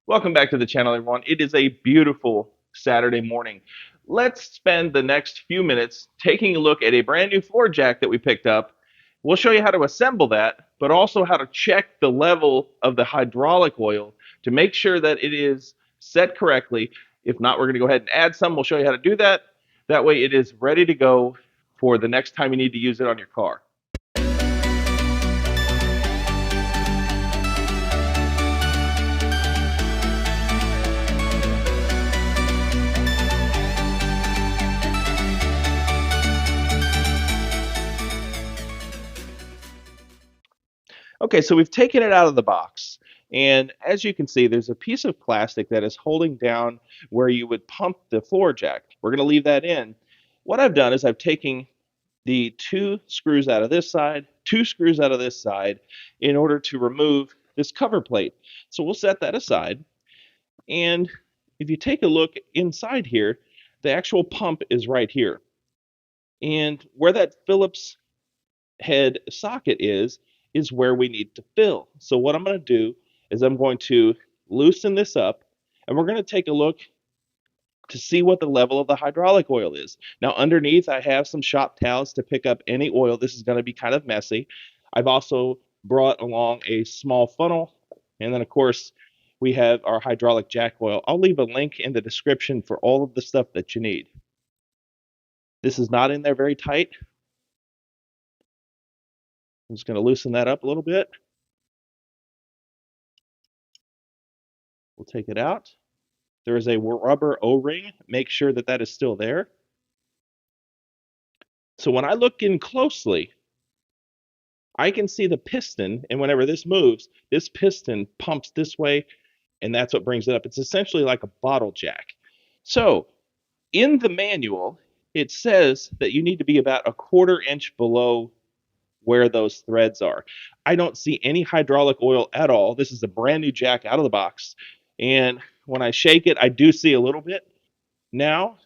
Welcome back to the channel, everyone. It is a beautiful Saturday morning. Let's spend the next few minutes taking a look at a brand new floor jack that we picked up. We'll show you how to assemble that, but also how to check the level of the hydraulic oil to make sure that it is set correctly. If not, we're going to go ahead and add some. We'll show you how to do that. That way it is ready to go for the next time you need to use it on your car. Okay, so we've taken it out of the box. And as you can see, there's a piece of plastic that is holding down where you would pump the floor jack. We're going to leave that in. What I've done is I've taken the two screws out of this side, two screws out of this side, in order to remove this cover plate. So we'll set that aside. And if you take a look inside here, the actual pump is right here. And where that Phillips head socket is where we need to fill. So what I'm going to do is I'm going to loosen this up, and we're going to take a look to see what the level of the hydraulic oil is. Now underneath I have some shop towels to pick up any oil. This is going to be kind of messy. I've also brought along a small funnel, and then of course we have our hydraulic jack oil. I'll leave a link in the description for all of the stuff that you need. This is not in there very tight. I'm just going to loosen that up a little bit. We'll take it out. There is a rubber O-ring. Make sure that that is still there. So when I look in closely, I can see the piston, and whenever this moves, this piston pumps this way, and that's what brings it up. It's essentially like a bottle jack. So in the manual, it says that you need to be about a 1/4 inch below where those threads are. I don't see any hydraulic oil at all. This is a brand new jack out of the box. And when I shake it, I do see a little bit now,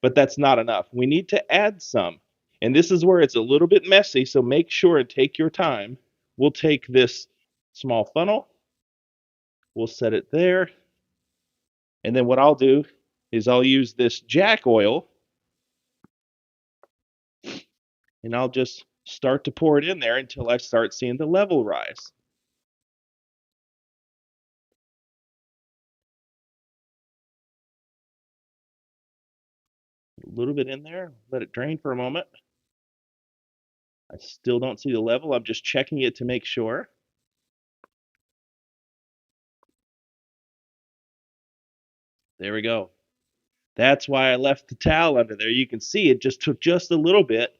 but that's not enough. We need to add some. And this is where it's a little bit messy, so make sure and take your time. We'll take this small funnel, we'll set it there, and then what I'll do is I'll use this jack oil, and I'll just start to pour it in there until I start seeing the level rise. A little bit in there, let it drain for a moment. I still don't see the level. I'm just checking it to make sure. There we go. That's why I left the towel under there. You can see it just took just a little bit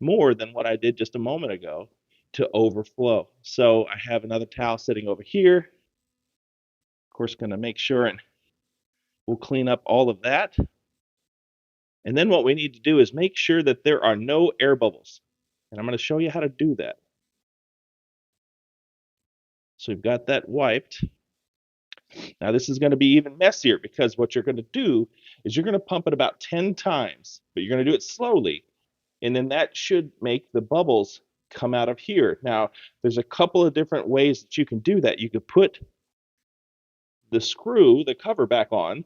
more than what I did just a moment ago to overflow. So I have another towel sitting over here. Of course, going to make sure and we'll clean up all of that. And then what we need to do is make sure that there are no air bubbles. And I'm going to show you how to do that. So we've got that wiped. Now this is going to be even messier because what you're going to do is you're going to pump it about 10 times, but you're going to do it slowly. And then that should make the bubbles come out of here. Now, there's a couple of different ways that you can do that. You could put the screw, the cover back on,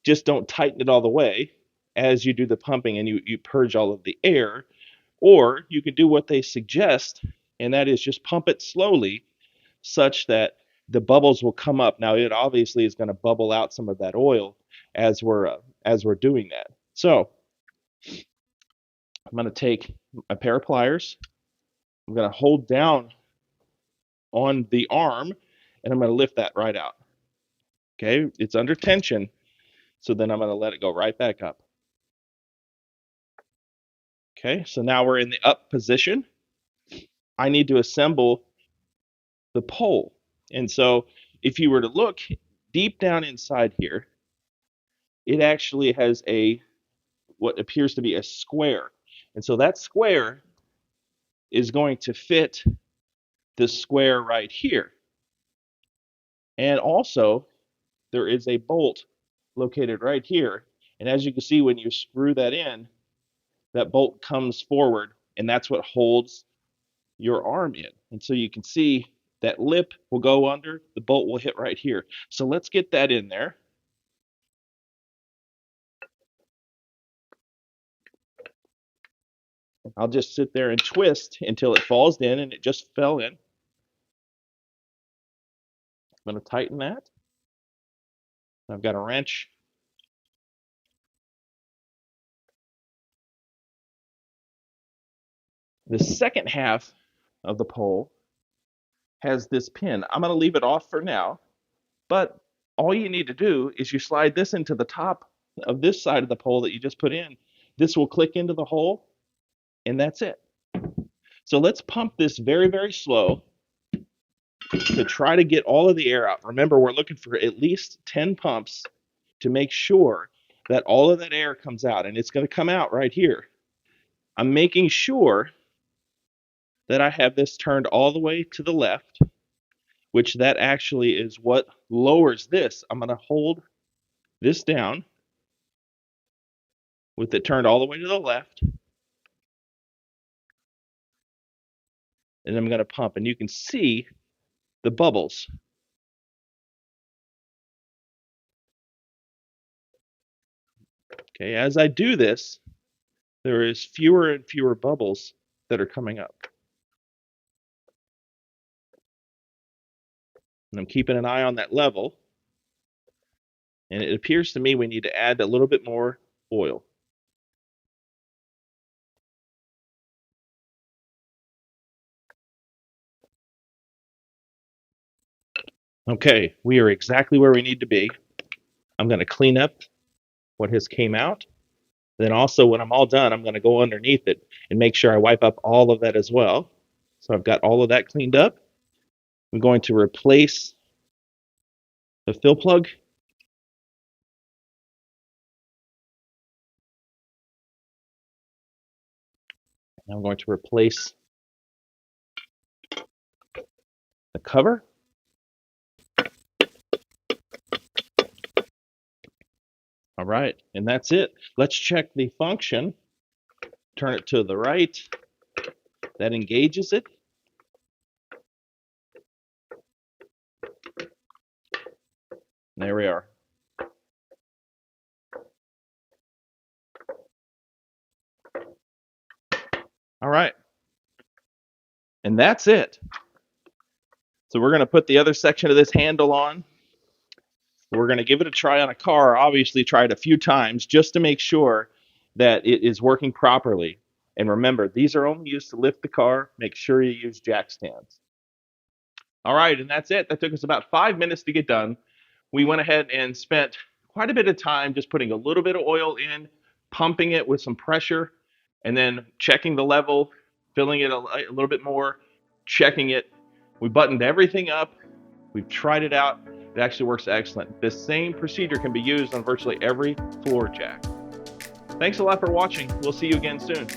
just don't tighten it all the way as you do the pumping and you purge all of the air. Or you could do what they suggest, and that is just pump it slowly such that the bubbles will come up. Now, it obviously is going to bubble out some of that oil as we're doing that. So I'm going to take a pair of pliers. I'm going to hold down on the arm, and I'm going to lift that right out. Okay, it's under tension, so then I'm going to let it go right back up. Okay, so now we're in the up position. I need to assemble the pole. And so if you were to look deep down inside here, it actually has what appears to be a square. And so that square is going to fit the square right here. And also, there is a bolt located right here. And as you can see, when you screw that in, that bolt comes forward, and that's what holds your arm in. And so you can see That lip will go under, the bolt will hit right here. So let's get that in there. I'll just sit there and twist until it falls in, and it just fell in. I'm going to tighten that. I've got a wrench. The second half of the pole has this pin. I'm going to leave it off for now, but all you need to do is you slide this into the top of this side of the pole that you just put in. This will click into the hole, and that's it. So let's pump this very, very slow to try to get all of the air out. Remember, we're looking for at least 10 pumps to make sure that all of that air comes out, and it's going to come out right here. I'm making sure that I have this turned all the way to the left, which that actually is what lowers this. I'm going to hold this down with it turned all the way to the left, and I'm going to pump, and you can see the bubbles. Okay, as I do this, there is fewer and fewer bubbles that are coming up. And I'm keeping an eye on that level. And it appears to me we need to add a little bit more oil. Okay, we are exactly where we need to be. I'm going to clean up what has came out. Then also, when I'm all done, I'm going to go underneath it and make sure I wipe up all of that as well. So I've got all of that cleaned up. I'm going to replace the fill plug. And I'm going to replace the cover. All right, and that's it. Let's check the function. Turn it to the right. That engages it. There we are. All right. And that's it. So we're going to put the other section of this handle on. We're going to give it a try on a car. Obviously, try it a few times just to make sure that it is working properly. And remember, these are only used to lift the car. Make sure you use jack stands. All right, and that's it. That took us about 5 minutes to get done. We went ahead and spent quite a bit of time just putting a little bit of oil in, pumping it with some pressure, and then checking the level, filling it a little bit more, checking it. We buttoned everything up. We've tried it out. It actually works excellent. This same procedure can be used on virtually every floor jack. Thanks a lot for watching. We'll see you again soon.